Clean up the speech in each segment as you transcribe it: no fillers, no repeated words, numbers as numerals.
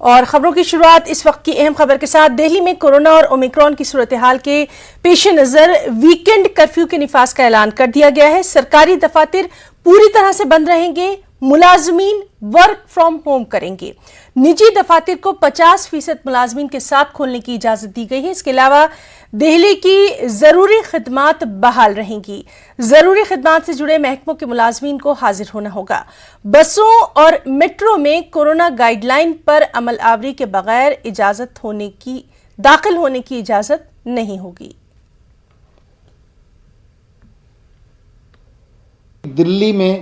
اور خبروں کی شروعات اس وقت کی اہم خبر کے ساتھ۔ دہلی میں کورونا اور اومیکرون کی صورتحال کے پیش نظر ویکینڈ کرفیو کے نفاذ کا اعلان کر دیا گیا ہے۔ سرکاری دفاتر پوری طرح سے بند رہیں گے، ملازمین ورک فرام ہوم کریں گے۔ نجی دفاتر کو 50% ملازمین کے ساتھ کھولنے کی اجازت دی گئی ہے۔ اس کے علاوہ دہلی کی ضروری خدمات بحال رہیں گی۔ ضروری خدمات سے جڑے محکموں کے ملازمین کو حاضر ہونا ہوگا۔ بسوں اور میٹرو میں کورونا گائیڈ لائن پر عمل آوری کے بغیر داخل ہونے کی اجازت نہیں ہوگی۔ دلی میں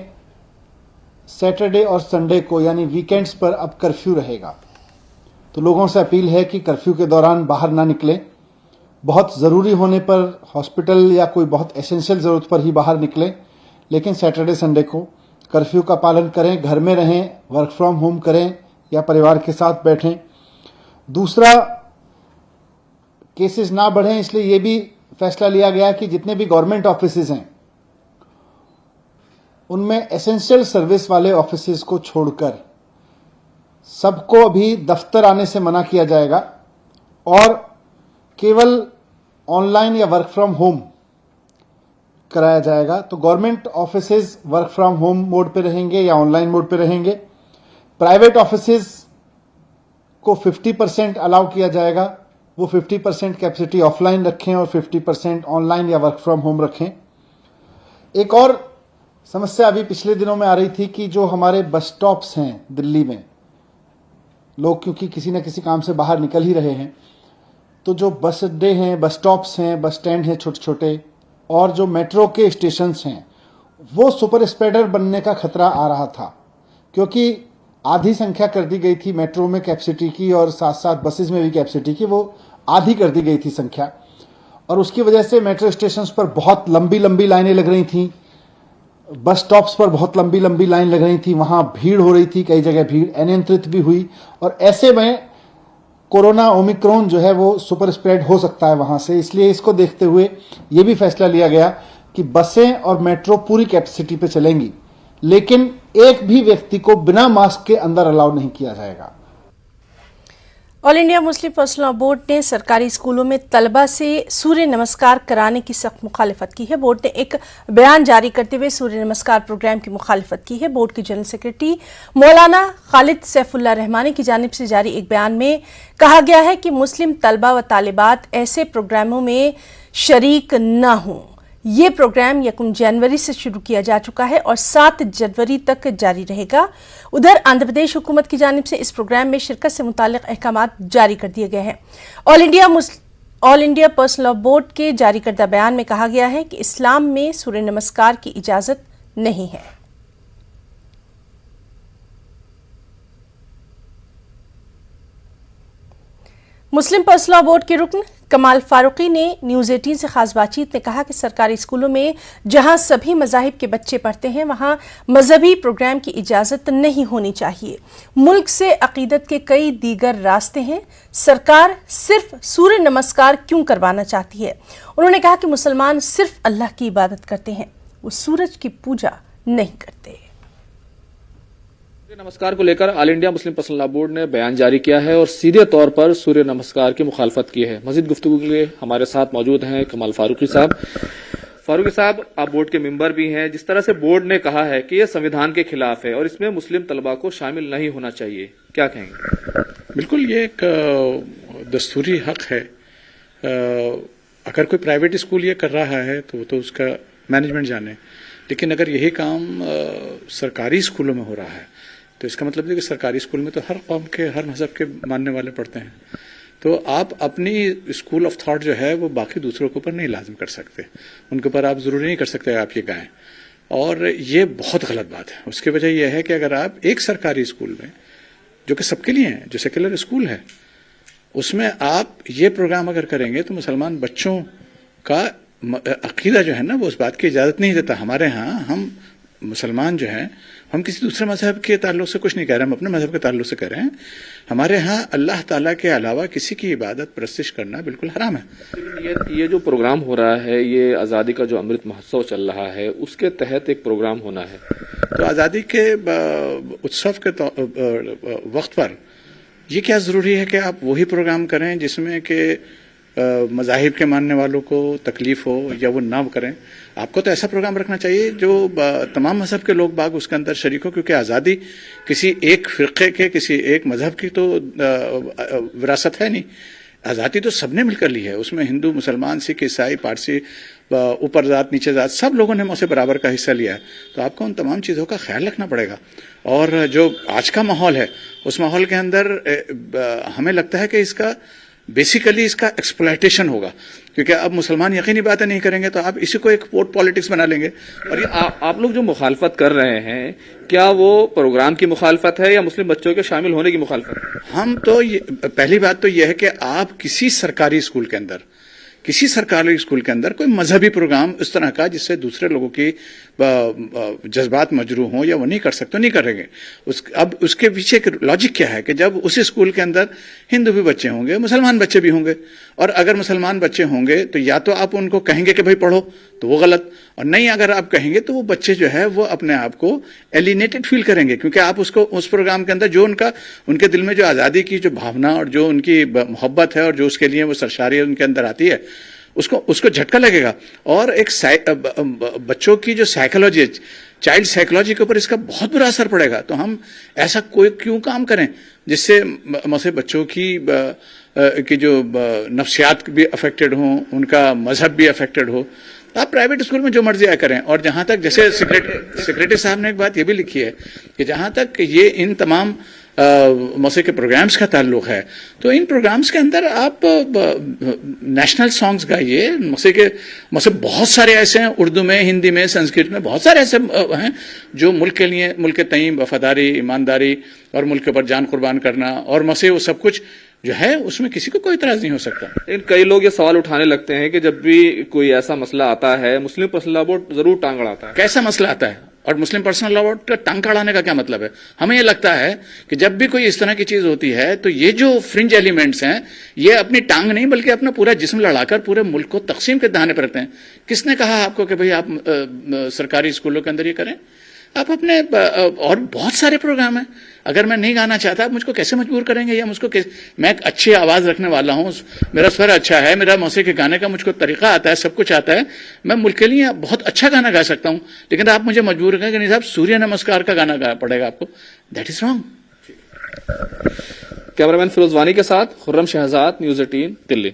سیٹرڈے اور سنڈے کو یعنی ویکینڈز پر اب کرفیو رہے گا، تو لوگوں سے اپیل ہے کہ کرفیو کے دوران باہر نہ نکلیں۔ بہت ضروری ہونے پر ہاسپٹل یا کوئی بہت ایسنشیل ضرورت پر ہی باہر نکلیں، لیکن سیٹرڈے سنڈے کو کرفیو کا پالن کریں، گھر میں رہیں، ورک فرام ہوم کریں یا پریوار کے ساتھ بیٹھیں۔ دوسرا، کیسز نہ بڑھیں، اس لیے یہ بھی فیصلہ لیا گیا کہ جتنے بھی گورنمنٹ آفیسز ہیں ان میں ایسنشیل سروس والے آفیسز کو چھوڑ کر سب کو ابھی دفتر آنے سے منع کیا جائے گا اور کیول آن لائن یا ورک فرام ہوم کرایا جائے گا۔ تو government offices work from home mode پہ رہیں گے یا آن لائن موڈ پہ رہیں گے۔ پرائیویٹ آفیسز کو 50% الاؤ کیا جائے گا، وہ 50% کیپیسٹی آف لائن رکھیں اور 50% آن لائن یا ورک فرام ہوم رکھیں۔ ایک اور سمسیا ابھی پچھلے دنوں میں آ رہی تھی کہ جو ہمارے بس سٹاپس ہیں دلی میں، لوگ کیونکہ کسی نہ کسی کام سے باہر نکل ہی رہے ہیں، تو جو بس اڈے ہیں، بس سٹاپس ہیں، بس سٹینڈ ہیں چھوٹے چھوٹے، اور جو میٹرو کے اسٹیشنز ہیں، وہ سپر اسپریڈر بننے کا خطرہ آ رہا تھا، کیونکہ آدھی سنکھیا کر دی گئی تھی میٹرو میں کیپیسٹی کی اور ساتھ ساتھ بسز میں بھی کیپیسٹی کی، وہ آدھی کر دی گئی تھی سنکھیا، اور اس کی وجہ سے میٹرو اسٹیشنز پر بہت لمبی لمبی لائنیں لگ رہی تھیں، بس سٹاپس پر بہت لمبی لمبی لائن لگ رہی تھی، وہاں بھیڑ ہو رہی تھی، کئی جگہ بھیڑ انیانترت بھی ہوئی، اور ایسے میں کورونا اومیکرون جو ہے وہ سپر اسپریڈ ہو سکتا ہے وہاں سے۔ اس لیے اس کو دیکھتے ہوئے یہ بھی فیصلہ لیا گیا کہ بسیں اور میٹرو پوری کیپیسٹی پہ چلیں گی، لیکن ایک بھی ویکتی کو بنا ماسک کے اندر الاؤ نہیں کیا جائے گا۔ All India Muslim personal law board نے سرکاری اسکولوں میں طلبہ سے سوریہ نمسکار کرانے کی سخت مخالفت کی ہے۔ بورڈ نے ایک بیان جاری کرتے ہوئے سوریہ نمسکار پروگرام کی مخالفت کی ہے۔ بورڈ کے جنرل سیکرٹری مولانا خالد سیف اللہ رحمانی کی جانب سے جاری ایک بیان میں کہا گیا ہے کہ مسلم طلبہ و طالبات ایسے پروگراموں میں شریک نہ ہوں۔ یہ پروگرام 1 جنوری سے شروع کیا جا چکا ہے اور 7 جنوری تک جاری رہے گا۔ ادھر آندھرا پردیش حکومت کی جانب سے اس پروگرام میں شرکت سے متعلق احکامات جاری کر دیے گئے ہیں۔ آل انڈیا پرسنل لاء بورڈ کے جاری کردہ بیان میں کہا گیا ہے کہ اسلام میں سوریہ نمسکار کی اجازت نہیں ہے۔ مسلم پرسنل لاء بورڈ کے رکن کمال فاروقی نے نیوز 18 سے خاص بات چیت میں کہا کہ سرکاری اسکولوں میں جہاں سبھی مذاہب کے بچے پڑھتے ہیں وہاں مذہبی پروگرام کی اجازت نہیں ہونی چاہیے۔ ملک سے عقیدت کے کئی دیگر راستے ہیں، سرکار صرف سوریہ نمسکار کیوں کروانا چاہتی ہے؟ انہوں نے کہا کہ مسلمان صرف اللہ کی عبادت کرتے ہیں، وہ سورج کی پوجا نہیں کرتے۔ سوریہ نمسکار کو لے کر all India Muslim personal law board نے بیان جاری کیا ہے اور سیدھے طور پر سوریہ نمسکار کی مخالفت کی ہے۔ مزید گفتگو کے لیے ہمارے ساتھ موجود ہیں کمال فاروقی صاحب۔ فاروقی صاحب، آپ بورڈ کے ممبر بھی ہیں، جس طرح سے بورڈ نے کہا ہے کہ یہ سنویدھان کے خلاف ہے اور اس میں مسلم طلباء کو شامل نہیں ہونا چاہیے، کیا کہیں گے؟ بالکل، یہ ایک دستوری حق ہے۔ اگر کوئی پرائیویٹ اسکول یہ کر رہا ہے تو وہ تو اس کا مینجمنٹ جانے، لیکن اگر یہی کام سرکاری اسکولوں میں ہو رہا ہے تو اس کا مطلب ہے کہ سرکاری اسکول میں تو ہر قوم کے، ہر مذہب کے ماننے والے پڑھتے ہیں، تو آپ اپنی اسکول آف تھاٹ جو ہے وہ باقی دوسروں کے اوپر نہیں لازم کر سکتے، ان کے اوپر آپ ضروری نہیں کر سکتے آپ یہ کہیں، اور یہ بہت غلط بات ہے۔ اس کی وجہ یہ ہے کہ اگر آپ ایک سرکاری اسکول میں جو کہ سب کے لیے ہیں، جو سیکولر اسکول ہے، اس میں آپ یہ پروگرام اگر کریں گے تو مسلمان بچوں کا عقیدہ جو ہے نا وہ اس بات کی اجازت نہیں دیتا۔ ہمارے ہاں ہم مسلمان جو ہیں، ہم کسی دوسرے مذہب کے تعلق سے کچھ نہیں کہہ رہے، ہم اپنے مذہب کے تعلق سے کہہ رہے ہیں، ہمارے ہاں اللہ تعالیٰ کے علاوہ کسی کی عبادت پرستش کرنا بالکل حرام ہے۔ یہ جو پروگرام ہو رہا ہے، یہ آزادی کا جو امرت مہوتسو چل رہا ہے، اس کے تحت ایک پروگرام ہونا ہے، تو آزادی کے اتسو کے وقت پر یہ کیا ضروری ہے کہ آپ وہی پروگرام کریں جس میں کہ مذاہب کے ماننے والوں کو تکلیف ہو یا وہ نہ کریں. آپ کو تو ایسا پروگرام رکھنا چاہیے جو تمام مذہب کے لوگ باغ اس کے اندر شریک ہو، کیونکہ آزادی کسی ایک فرقے کے، کسی ایک مذہب کی تو وراثت ہے نہیں. آزادی تو سب نے مل کر لی ہے. اس میں ہندو، مسلمان، سکھ، عیسائی، پارسی، اوپر ذات نیچے ذات، سب لوگوں نے اسے برابر کا حصہ لیا ہے. تو آپ کو ان تمام چیزوں کا خیال رکھنا پڑے گا. اور جو آج کا ماحول ہے اس ماحول کے اندر ہمیں لگتا ہے کہ اس کا بیسیکلی اس کا ایکسپلائٹیشن ہوگا، کیونکہ اب مسلمان یقینی باتیں نہیں کریں گے تو آپ اسی کو ایک ووٹ پالیٹکس بنا لیں گے. اور یہ آپ لوگ جو مخالفت کر رہے ہیں، کیا وہ پروگرام کی مخالفت ہے یا مسلم بچوں کے شامل ہونے کی مخالفت ہے؟ ہم تو پہلی بات تو یہ ہے کہ آپ کسی سرکاری اسکول کے اندر کوئی مذہبی پروگرام اس طرح کا جس سے دوسرے لوگوں کی جذبات مجروح ہوں یا وہ نہیں کر سکتے، نہیں کریں گے. اب اس کے پیچھے لاجک کیا ہے کہ جب اس اسکول کے اندر ہندو بھی بچے ہوں گے، مسلمان بچے بھی ہوں گے، اور اگر مسلمان بچے ہوں گے تو یا تو آپ ان کو کہیں گے کہ بھائی پڑھو، تو وہ غلط، اور نہیں اگر آپ کہیں گے تو وہ بچے جو ہے وہ اپنے آپ کو ایلینیٹڈ فیل کریں گے، کیونکہ آپ اس پروگرام کے اندر جو ان کے دل میں جو آزادی کی جو بھاونا اور جو ان کی محبت ہے اور جو اس کے لیے وہ سرشاری ان کے اندر آتی ہے، اس کو جھٹکا لگے گا. اور ایک بچوں کی جو سائیکالوجی ہے، چائلڈ سائیکالوجی کے اوپر اس کا بہت برا اثر پڑے گا. تو ہم ایسا کیوں کام کریں جس سے بچوں کی جو نفسیات بھی افیکٹڈ ہوں، ان کا مذہب بھی افیکٹڈ ہو. آپ پرائیویٹ اسکول میں جو مرضی آیا کریں. اور جہاں تک جیسے سیکریٹری صاحب نے ایک بات یہ بھی لکھی ہے کہ جہاں تک یہ ان تمام موسیقی کے پروگرامز کا تعلق ہے تو ان پروگرامز کے اندر آپ نیشنل سانگز گائیے. موسیقی بہت سارے ایسے ہیں، اردو میں، ہندی میں، سنسکرت میں بہت سارے ایسے ہیں جو ملک کے لیے، ملک کے تئیں وفاداری، ایمانداری اور ملک پر جان قربان کرنا اور موسیقی وہ سب کچھ جو ہے اس میں کسی کو کوئی اعتراض نہیں ہو سکتا. لیکن کئی لوگ یہ سوال اٹھانے لگتے ہیں کہ جب بھی کوئی ایسا مسئلہ آتا ہے مسلم پرسنل لا بورڈ ضرور ٹانگ اڑاتا ہے. کیسا مسئلہ آتا ہے اور مسلم پرسنل لا بورڈ کا ٹانگ اڑانے کا کیا مطلب ہے؟ ہمیں یہ لگتا ہے کہ جب بھی کوئی اس طرح کی چیز ہوتی ہے تو یہ جو فرنج ایلیمنٹس ہیں یہ اپنی ٹانگ نہیں بلکہ اپنا پورا جسم لڑا کر پورے ملک کو تقسیم کے دہانے پر رکھتے ہیں. کس نے کہا آپ کو کہ بھئی آپ سرکاری اسکولوں کے اندر یہ کریں؟ آپ اپنے اور بہت سارے پروگرام ہیں. اگر میں نہیں گانا چاہتا آپ مجھ کو کیسے مجبور کریں گے؟ یا مجھ کو میں ایک اچھی آواز رکھنے والا ہوں، میرا سور اچھا ہے، میرا موسیقی گانے کا مجھ کو طریقہ آتا ہے، سب کچھ آتا ہے، میں ملک کے لیے بہت اچھا گانا گا سکتا ہوں، لیکن آپ مجھے مجبور کریں کہ نہیں صاحب سوریہ نمسکار کا گانا گانا پڑے گا آپ کو. That is wrong. کیمرہ مین فیروز وانی کے ساتھ خرم شہزاد، نیوز 18 دلی.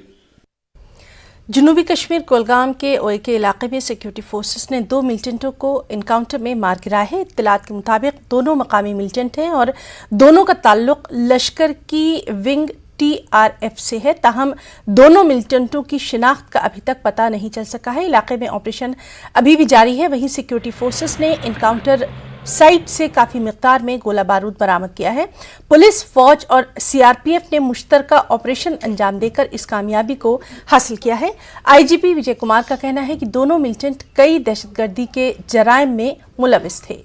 جنوبی کشمیر کولگام کے اوئے کے علاقے میں سیکیورٹی فورسز نے 2 ملیٹنٹوں کو انکاؤنٹر میں مار گرایا ہے. اطلاعات کے مطابق دونوں مقامی ملیٹنٹ ہیں اور دونوں کا تعلق لشکر کی ونگ TRF سے ہے. تاہم دونوں ملیٹنٹوں کی شناخت کا ابھی تک پتہ نہیں چل سکا ہے. علاقے میں آپریشن ابھی بھی جاری ہے. وہیں سیکیورٹی فورسز نے انکاؤنٹر سائٹ سے کافی مقدار میں گولہ بارود برآمد کیا ہے. پولیس، فوج اور CRPF نے مشترکہ آپریشن انجام دے کر اس کامیابی کو حاصل کیا ہے. IGP وجے کمار کا کہنا ہے کہ دونوں ملیٹنٹ کئی دہشت گردی کے جرائم میں ملوث تھے.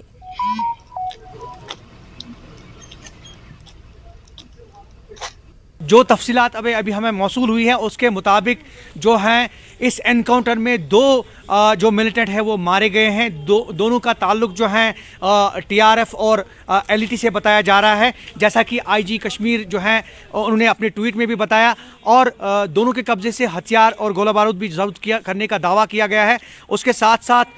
جو تفصیلات ابھی ہمیں موصول ہوئی ہیں اس کے مطابق جو ہیں اس انکاؤنٹر میں 2 جو ملیٹنٹ ہیں وہ مارے گئے ہیں. دونوں کا تعلق جو ہے TRF اور LET سے بتایا جا رہا ہے، جیسا کہ IG کشمیر جو ہیں انہوں نے اپنے ٹویٹ میں بھی بتایا. اور دونوں کے قبضے سے ہتھیار اور گولہ بارود بھی ضبط کرنے کا دعویٰ کیا گیا ہے. اس کے ساتھ ساتھ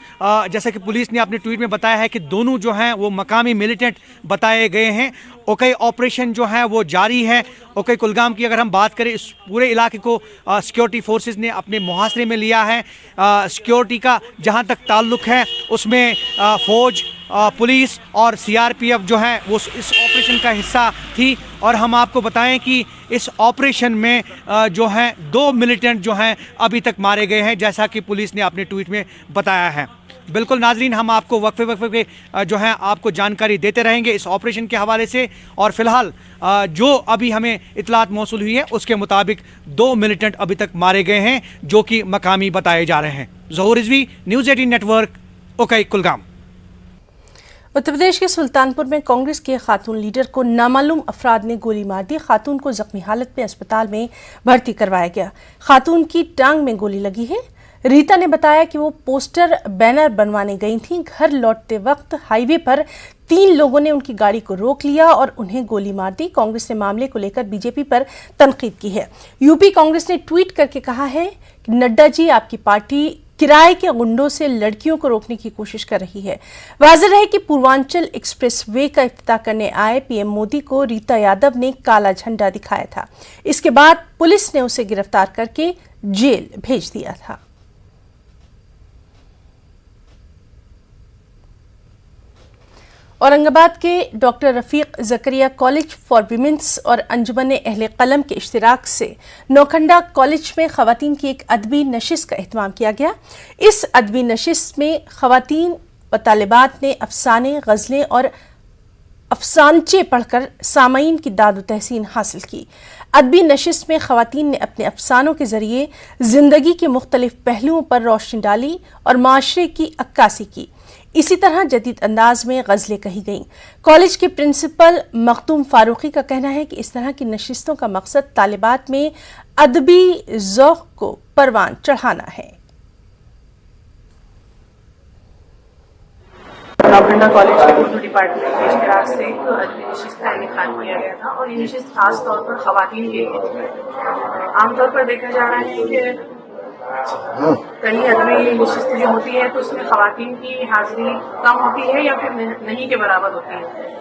جیسا کہ پولیس نے اپنے ٹویٹ میں بتایا ہے کہ دونوں جو ہیں وہ مقامی ملیٹنٹ بتائے گئے ہیں. اوکے آپریشن جو ہے وہ جاری ہے. اوکے کلگام کی اگر ہم بات کریں، اس پورے علاقے کو سیکیورٹی فورسز نے اپنے محاصرے میں لیا ہے. سیکیورٹی کا جہاں تک تعلق ہے اس میں فوج، پولیس اور CRPF جو ہے وہ اس آپریشن کا حصہ تھی. اور ہم آپ کو بتائیں کہ اس آپریشن میں جو ہیں 2 ملیٹنٹ جو ہیں ابھی تک مارے گئے ہیں، جیسا کہ پولیس نے اپنے ٹویٹ میں بتایا ہے. بالکل ناظرین، ہم آپ کو وقفے پہ جو ہیں آپ کو جانکاری دیتے رہیں گے اس آپریشن کے حوالے سے. اور فی الحال جو ابھی ہمیں اطلاعات موصول ہوئی ہیں اس کے مطابق 2 ملیٹنٹ ابھی تک مارے گئے ہیں جو کہ مقامی بتائے جا رہے ہیں. Zahoor Rizvi, news 18 network, okay Kulgam. Uttar Pradesh کے سلطان پور میں کانگریس کے خاتون لیڈر کو نامعلوم افراد نے گولی مار دی. خاتون کو زخمی حالت میں اسپتال میں بھرتی کروایا گیا. خاتون کی ٹانگ میں گولی لگی ہے. रीता ने बताया कि वो पोस्टर बैनर बनवाने गई थीं। घर लौटते वक्त हाईवे पर 3 लोगों ने उनकी गाड़ी को रोक लिया और उन्हें गोली मार दी। कांग्रेस ने मामले को लेकर बीजेपी पर तनकीद की है। यूपी कांग्रेस ने ट्वीट करके कहा है कि नड्डा जी, आपकी पार्टी किराए के गुंडों से लड़कियों को रोकने की कोशिश कर रही है। वाज़ेह रहे कि पूर्वांचल एक्सप्रेस वे का इफ्तिताह करने आए पीएम मोदी को रीता यादव ने काला झंडा दिखाया था। इसके बाद पुलिस ने उसे गिरफ्तार करके जेल भेज दिया था। औरंगाबाद के doctor Rafiq Zakaria college for women's और अंजुमन अहले कलम के इश्तिराक से नौखंडा कॉलेज में खवातीन की एक अदबी नशिस्त का एहतमाम किया गया। इस अदबी नशिस्त में खवातीन व तालिबात ने अफसाने, गज़लें और अफसानचे पढ़कर सामईन की दाद व तहसीन हासिल की। अदबी नशिस्त में खवातीन ने अपने अफसानों के जरिए जिंदगी के मुख्तलिफ पहलुओं पर रोशनी डाली और माशरे की अक्कासी की। इसी तरह जदीद अंदाज में गज़लें कही गईं। कॉलेज के प्रिंसिपल मखदूम फारूकी का कहना है कि इस तरह की नशिस्तों का मकसद तालिबात में अदबी ज़ौक़ को परवान चढ़ाना है। नौखंडा कॉलेज के उर्दू डिपार्टमेंट के इश्तिराक से एक अदबी नशिस्त का इनेकाद किया गया था और ये नशिस्त खास तौर पर खवातीन के लिए। आमतौर पर देखा जा रहा है कि कई अदबी नशिस्तें जो होती है तो उसमें खवातीन की हाजिरी कम होती है या फिर नहीं के बराबर होती है।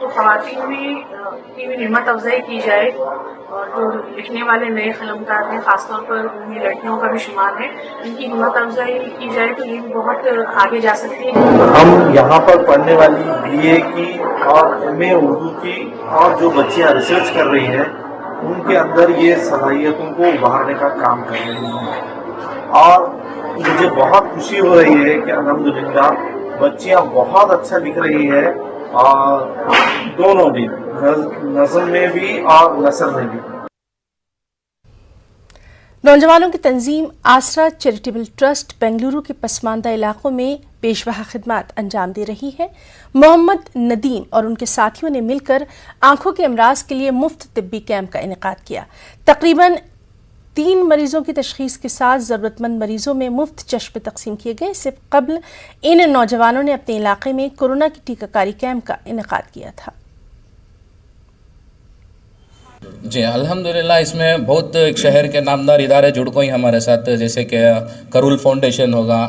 तो खवातीन की भी हिम्मत अफजाई की जाए और जो लिखने वाले नए कलमकार हैं, खासतौर पर उनमें लड़कियों का भी शुमार है, इनकी हिम्मत अफजाई की जाए तो ये भी बहुत आगे जा सकती है। हम यहाँ पर पढ़ने वाली BA की और MA उर्दू की और जो बच्चियाँ रिसर्च कर रही हैं उनके अंदर ये सलाहियतों को उभारने का काम कर रही हैं और मुझे बहुत खुशी हो रही है कि अल्हम्दुलिल्लाह बच्चियाँ बहुत अच्छा लिख रही है और दोनों भी, नज़्म में भी और नसर में भी। नौजवानों की तंजीम आसरा चैरिटेबल ट्रस्ट बेंगलुरु के पसमानदा इलाकों में पेशवा खिदमत अंजाम दे रही है। मोहम्मद नदीम और उनके साथियों ने मिलकर आंखों के अमराज के लिए मुफ्त तिब्बी कैंप का इनेकाद किया। तकरीबन 3 मरीजों की तशखीस के साथ ज़रूरतमंद मरीजों में मुफ्त चश्मे तकसीम किए गए। इससे कबल इन नौजवानों ने अपने इलाके में कोरोना की टीकाकारी कैंप का इनेकाद किया था। जी अल्हम्दुलिल्लाह, इसमें बहुत एक शहर के नामदार इदारे जुड़ गए हमारे साथ, जैसे कि करूल फाउंडेशन होगा,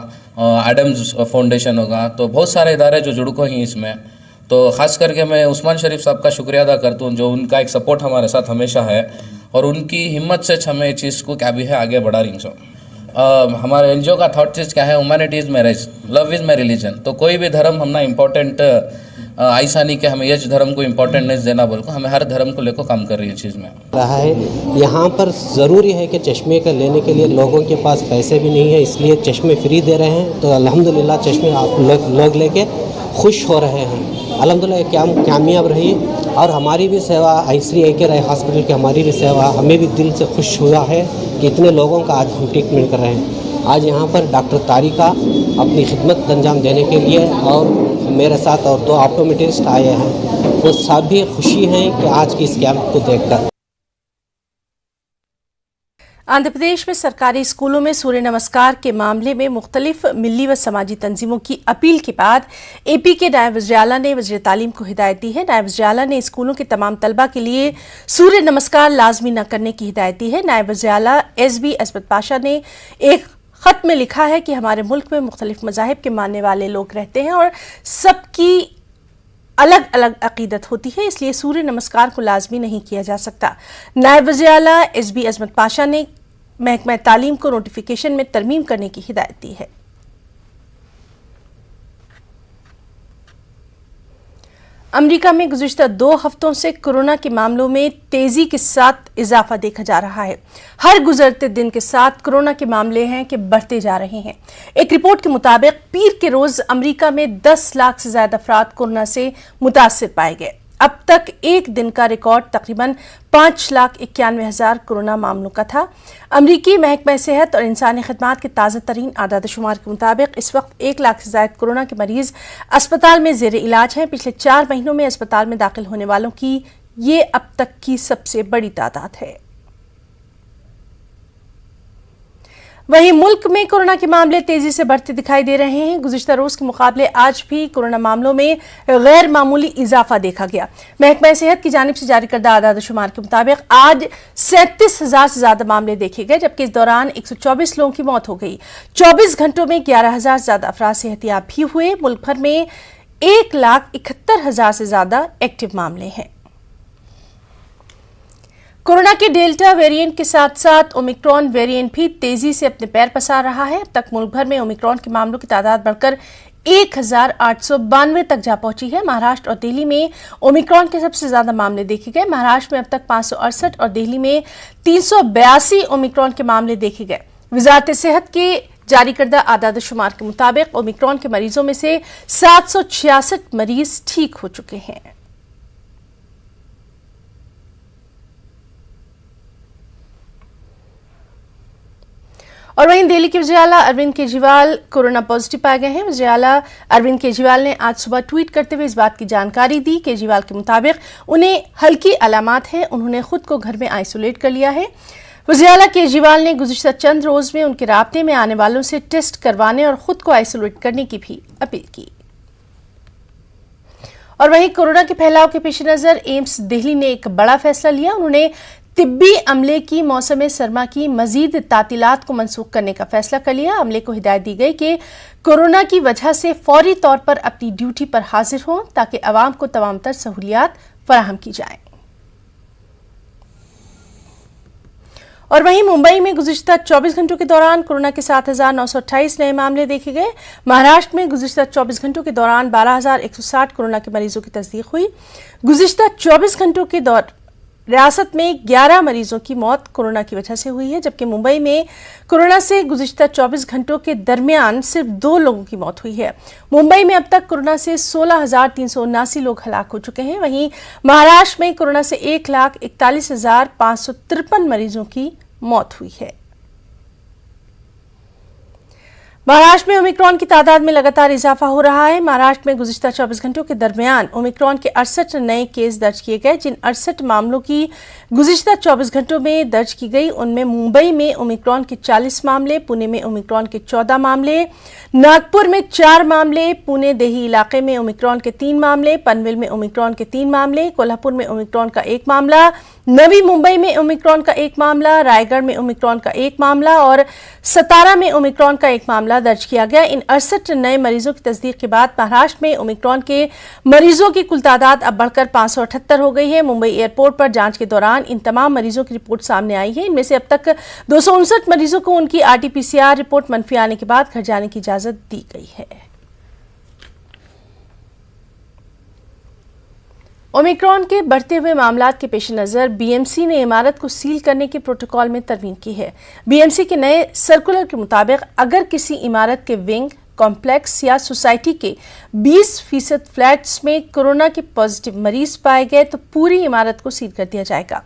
एडम्स फाउंडेशन होगा, तो बहुत सारे इदारे जो जुड़ गए हैं इसमें। तो ख़ास करके मैं उस्मान शरीफ साहब का शुक्रिया अदा करता हूँ, जो उनका एक सपोर्ट हमारे साथ हमेशा है और उनकी हिम्मत से हमें इस चीज़ को क्या भी है आगे बढ़ा रही सो। हमारे NGO का थॉट चीज़ क्या है, humanity is marriage, love is my religion. तो कोई भी धर्म हमना इम्पोर्टेंट ऐसा नहीं कि हमें ये धर्म को इम्पोर्टेंटनेस देना बोल को, हमें हर धर्म को लेकर काम कर रही है चीज़ में रहा है। यहाँ पर ज़रूरी है कि चश्मे का लेने के लिए लोगों के पास पैसे भी नहीं है, इसलिए चश्मे फ्री दे रहे हैं। तो अल्हम्दुलिल्लाह चश्मे आप लोग लेके खुश हो रहे हैं। अल्हम्दुलिल्लाह ये कामयाब रही और हमारी भी सेवा आईसीरी AK राय हॉस्पिटल की हमारी भी सेवा, हमें भी दिल से खुश हुआ है कि इतने लोगों का आज हम ट्रीटमेंट कर रहे हैं। आज यहाँ पर डॉक्टर तारिका अपनी खिदमत अंजाम देने के लिए और मेरे साथ और 2 ऑप्टोमेट्रिस्ट आए हैं, वो सभी खुशी हैं कि आज की इस कैंप को देखकर। आंध्र प्रदेश में सरकारी स्कूलों में सूर्य नमस्कार के मामले में मुख्तलिफ मिली व समाजी तंजीमों की अपील के बाद AP के नायब वज़ीर आला ने वज़ीर तालीम को हिदायत दी है। नायब वज़ीर आला ने स्कूलों के तमाम तलबा के लिए सूर्य नमस्कार लाजमी न करने की हिदायत दी है। नायब वज़ीर आला SB असमत पाशा ने एक ख़त में लिखा है कि हमारे मुल्क में मुख्तलिफ मज़ाहिब के मानने वाले लोग रहते हैं और सबकी अलग अलग अकीदत होती है, इसलिए सूर्य नमस्कार को लाजमी नहीं किया जा सकता। नायब वज़ीर आला SB असमत पाशा ने महकमा तालीम को नोटिफिकेशन में तरमीम करने की हिदायत दी है। अमेरिका में गुज़िश्ता 2 हफ्तों से कोरोना के मामलों में तेजी के साथ इजाफा देखा जा रहा है। हर गुजरते दिन के साथ कोरोना के मामले हैं कि बढ़ते जा रहे हैं। एक रिपोर्ट के मुताबिक पीर के रोज अमेरिका में 10 लाख से ज्यादा अफराद कोरोना से मुतासिर पाए गए। अब तक एक दिन का रिकॉर्ड तकरीबन 5,91,000 कोरोना मामलों का था। अमरीकी महकमा सेहत और इंसानी खिदमात के ताज़ा तरीन आदाद शुमार के मुताबिक इस वक्त 1 लाख से ज़ायद कोरोना के मरीज अस्पताल में ज़ेर इलाज हैं। पिछले 4 महीनों में अस्पताल में दाखिल होने वालों की ये अब तक की सबसे बड़ी तादाद है। वहीं मुल्क में कोरोना के मामले तेजी से बढ़ते दिखाई दे रहे हैं। गुज़िश्ता रोज के मुकाबले आज भी कोरोना मामलों में गैर मामूली इजाफा देखा गया। महकमा सेहत की जानिब से जारी करदा आदाद शुमार के मुताबिक आज 37,000 से ज्यादा मामले देखे गए, जबकि इस दौरान 124 लोगों की मौत हो गई। 24 घंटों में 11,000 से ज्यादा अफराद सेहतियाब भी हुए। मुल्क भर में 1,71,000 से ज्यादा एक्टिव मामले हैं। कोरोना के डेल्टा वेरिएंट के साथ साथ ओमिक्रॉन वेरिएंट भी तेजी से अपने पैर पसार रहा है। अब तक मुल्क भर में ओमिक्रॉन के मामलों की तादाद बढ़कर 1,892 तक जा पहुंची है। महाराष्ट्र और दिल्ली में ओमिक्रॉन के सबसे ज्यादा मामले देखे गए। महाराष्ट्र में अब तक 568 और दिल्ली में 382 ओमिक्रॉन के मामले देखे गए। वजारत सेहत के जारी करदा आदाद शुमार के मुताबिक ओमिक्रॉन के मरीजों में से 766 मरीज ठीक हो चुके हैं। और वहीं दिल्ली के वज़ीर-ए-आला अरविंद केजरीवाल कोरोना पॉजिटिव पाए गए हैं। वज़ीर-ए-आला अरविंद केजरीवाल ने आज सुबह ट्वीट करते हुए इस बात की जानकारी दी। केजरीवाल के मुताबिक उन्हें हल्की अलामात हैं, उन्होंने खुद को घर में आइसोलेट कर लिया है। वज़ीर-ए-आला केजरीवाल ने गुज़िश्ता चंद रोज में उनके राब्ते में आने वालों से टेस्ट करवाने और खुद को आइसोलेट करने की भी अपील की। और वहीं कोरोना के फैलाव के पेश नजर एम्स दिल्ली ने एक बड़ा फैसला लिया। उन्होंने तिब्बी अमले की मौसम सरमा की मजीद तातीलात को मनसूख करने का फैसला कर लिया। अमले को हिदायत दी गई कि कोरोना की वजह से फौरी तौर पर अपनी ड्यूटी पर हाजिर हों ताकि अवाम को तमाम तर सहूलियात फराहम की जाएं। और वहीं मुंबई में गुज़िश्ता 24 घंटों के दौरान कोरोना के 7,928 नए मामले देखे गए। महाराष्ट्र में गुज़िश्ता 24 घंटों के दौरान 12,160 कोरोना के मरीजों की तस्दीक हुई। गुज़िश्ता 24 घंटों के दौरान रियासत में 11 मरीजों की मौत कोरोना की वजह से हुई है, जबकि मुंबई में कोरोना से गुज़िश्ता 24 घंटों के दरमियान सिर्फ 2 लोगों की मौत हुई है। मुंबई में अब तक कोरोना से 16,379 लोग हलाक हो चुके हैं। वहीं महाराष्ट्र में कोरोना से 1,41,553 मरीजों की मौत हुई है। महाराष्ट्र में ओमिक्रॉन की तादाद में लगातार इजाफा हो रहा है। महाराष्ट्र में गुज़िश्ता 24 घंटों के दरमियान ओमिक्रॉन के 68 नए केस दर्ज किए गए। जिन 68 मामलों की गुज़िश्ता 24 घंटों में दर्ज की गई उनमें मुंबई में ओमिक्रॉन के 40 मामले, पुणे में ओमिक्रॉन के 14 मामले, नागपुर में 4 मामले, पुणे देही इलाके में ओमिक्रॉन के 3 मामले, पनवेल में ओमिक्रॉन के 3 मामले, कोल्हापुर में ओमिक्रॉन का 1 मामला, नवी मुंबई में ओमिक्रॉन का 1 मामला, रायगढ़ में ओमिक्रॉन का 1 मामला और सतारा में ओमिक्रॉन का 1 मामला दर्ज किया गया। इन 68 नए मरीजों की तस्दीक के बाद महाराष्ट्र में ओमिक्रॉन के मरीजों की कुल तादाद अब बढ़कर 578 हो गई है। मुंबई एयरपोर्ट पर जांच के दौरान इन तमाम मरीजों की रिपोर्ट सामने आई है। इनमें से अब तक 259 मरीजों को उनकी RT-PCR रिपोर्ट मनफी आने के बाद घर जाने की इजाजत दी गई है। ओमिक्रॉन के बढ़ते हुए मामलात के पेश नज़र BMC ने इमारत को सील करने के प्रोटोकॉल में तरमीम की है। BMC के नए सर्कुलर के मुताबिक अगर किसी इमारत के विंग, कॉम्प्लेक्स या सोसाइटी के 20% फ्लैट्स में कोरोना के पॉजिटिव मरीज पाए गए तो पूरी इमारत को सील कर दिया जाएगा।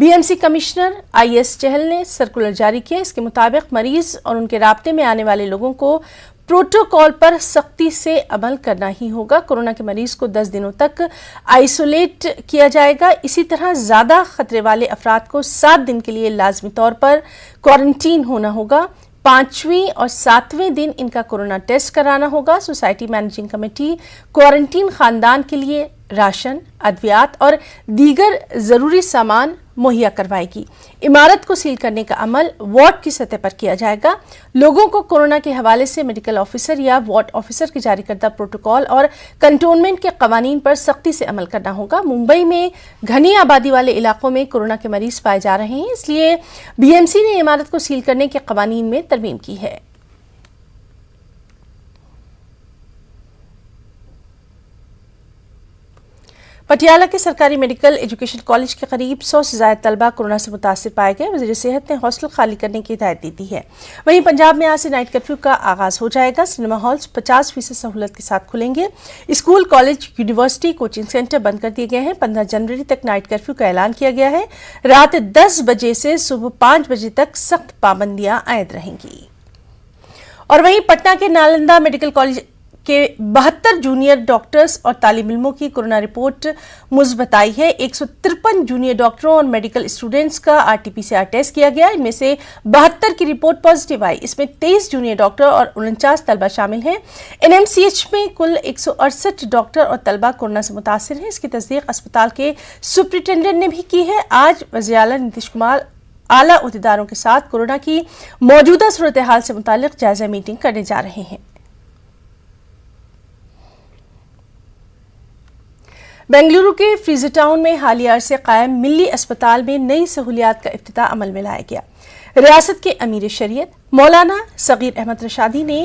BMC कमिश्नर IS चहल ने सर्कुलर जारी किया। इसके मुताबिक मरीज और उनके राब्ते में आने वाले लोगों को प्रोटोकॉल पर सख्ती से अमल करना ही होगा। कोरोना के मरीज को 10 दिनों तक आइसोलेट किया जाएगा। इसी तरह ज्यादा खतरे वाले अफराद को 7 दिन के लिए लाजमी तौर पर क्वारंटीन होना होगा। 5वें और 7वें दिन इनका कोरोना टेस्ट कराना होगा। सोसाइटी मैनेजिंग कमेटी क्वारंटीन खानदान के लिए राशन, अद्वियात और दीगर जरूरी सामान मुहैया करवाएगी। इमारत को सील करने का अमल वार्ड की सतह पर किया जाएगा। लोगों को कोरोना के हवाले से मेडिकल ऑफिसर या वार्ड ऑफिसर के जारी करदा प्रोटोकॉल और कंटोनमेंट के कवानीन पर सख्ती से अमल करना होगा। मुंबई में घनी आबादी वाले इलाकों में कोरोना के मरीज पाए जा रहे हैं, इसलिए BMC ने इमारत को सील करने के कवानीन में तरमीम की है। पटियाला के सरकारी मेडिकल एजुकेशन कॉलेज के करीब 100 से ज्यादा तलबा कोरोना से मुतासिर पाए गए। वज़ीर सेहत ने हॉस्टल खाली करने की हिदायत दी दी है। वहीं पंजाब में आज से नाइट कर्फ्यू का आगाज हो जाएगा। सिनेमा हॉल्स 50% सहूलत के साथ खुलेंगे। School, college, university, coaching centre बंद कर दिए गए हैं। 15 जनवरी तक नाइट कर्फ्यू का ऐलान किया गया है। रात 10 बजे से सुबह 5 बजे तक सख्त पाबंदियां आयद रहेंगी। और वहीं पटना के नालंदा मेडिकल कॉलेज के 72 जूनियर डॉक्टर्स और तालिब इल्मों की कोरोना रिपोर्ट मुस्बत आई है। 153 जूनियर डॉक्टरों और मेडिकल स्टूडेंट्स का RT-PCR टेस्ट किया गया। इनमें से 72 की रिपोर्ट पॉजिटिव आई। इसमें 23 जूनियर डॉक्टर और 49 तलबा शामिल हैं। NMCH में कुल 168 डॉक्टर और तलबा कोरोना से मुतासिर हैं। इसकी तस्दीक अस्पताल के सुपरिटेंडेंट ने भी की है। आज वज़ीर आला नीतीश कुमार आला उहदेदारों के साथ कोरोना की मौजूदा सूरत हाल से मुतालिक जायजा मीटिंग करने जा रहे हैं। बेंगलुरु के फ्रीजर टाउन में हालिया अरसे कायम मिल्ली अस्पताल में नई सहूलियात का इफ्तिताह अमल में लाया गया। रियासत के अमीर शरीयत मौलाना सगीर अहमद रशादी ने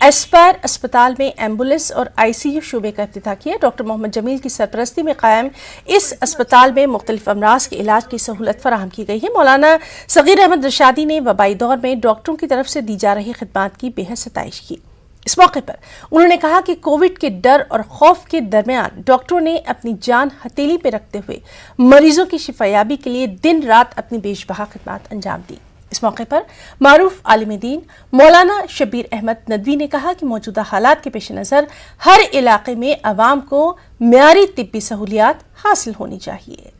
एस्पायर अस्पताल में एम्बुलेंस और ICU शोबे का इफ्तिताह किया। डॉक्टर मोहम्मद जमील की सरपरस्ती में कायम इस अस्पताल में मुख्तलिफ अमराज के इलाज की सहूलत फराहम की गई है। मौलाना सगीर अहमद रशादी ने वबाई दौर में डॉक्टरों की तरफ से दी जा रही खिदमात की बेहद सताइश की। इस मौके पर उन्होंने कहा कि कोविड के डर और खौफ के दरमियान डॉक्टरों ने अपनी जान हथेली पे रखते हुए मरीजों की शिफायाबी के लिए दिन रात अपनी बेशबहा खिदमत अंजाम दी। इस मौके पर मारूफ आलिम दीन मौलाना शबीर अहमद नदवी ने कहा कि मौजूदा हालात के पेश नज़र हर इलाके में अवाम को मियारी तिब्बी सहूलियात हासिल होनी चाहिए।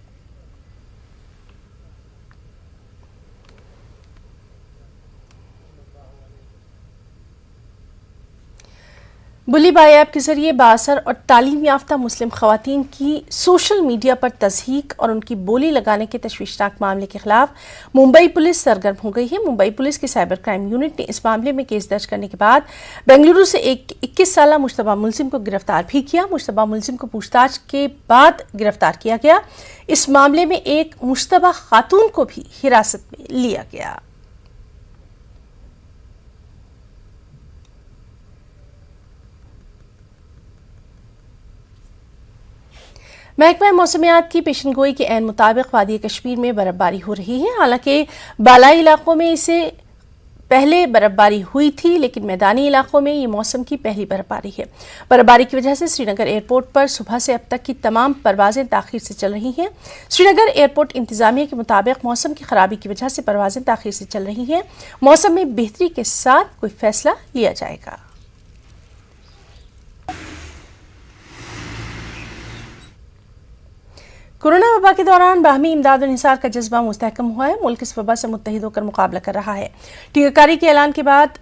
बुली बाई ऐप के जरिए बाअसर और तालीम याफ्ता मुस्लिम खवातीन की सोशल मीडिया पर तज़हीक और उनकी बोली लगाने के तशवीशनाक मामले के खिलाफ मुंबई पुलिस सरगर्म हो गई है। मुंबई पुलिस की साइबर क्राइम यूनिट ने इस मामले में केस दर्ज करने के बाद बेंगलुरु से एक 21 साला मुश्तबा मुलजिम को गिरफ्तार भी किया। मुश्तबा मुलजिम को पूछताछ के बाद गिरफ्तार किया गया। इस मामले में एक मुश्तबा खातून को भी हिरासत में लिया गया। महकमा मौसमियात की पेशनगोई के ऐन मुताबिक वादी कश्मीर में बर्फबारी हो रही है। हालांकि बालाई इलाकों में इसे पहले बर्फबारी हुई थी, लेकिन मैदानी इलाकों में ये मौसम की पहली बर्फबारी है। बर्फबारी की वजह से श्रीनगर एयरपोर्ट पर सुबह से अब तक की तमाम परवाजें ताखीर से चल रही हैं। श्रीनगर एयरपोर्ट इंतजामिया के मुताबिक मौसम की खराबी की वजह से परवाजें ताखीर से चल रही हैं। मौसम में बेहतरी के साथ कोई फैसला लिया जाएगा। कोरोना वबा के दौरान बाहमी इमदाद और इंसार का जज्बा मुस्तहकम हुआ है। मुल्क इस वबा से मुत्तहिद होकर मुकाबला कर रहा है। टीकाकारी के ऐलान के बाद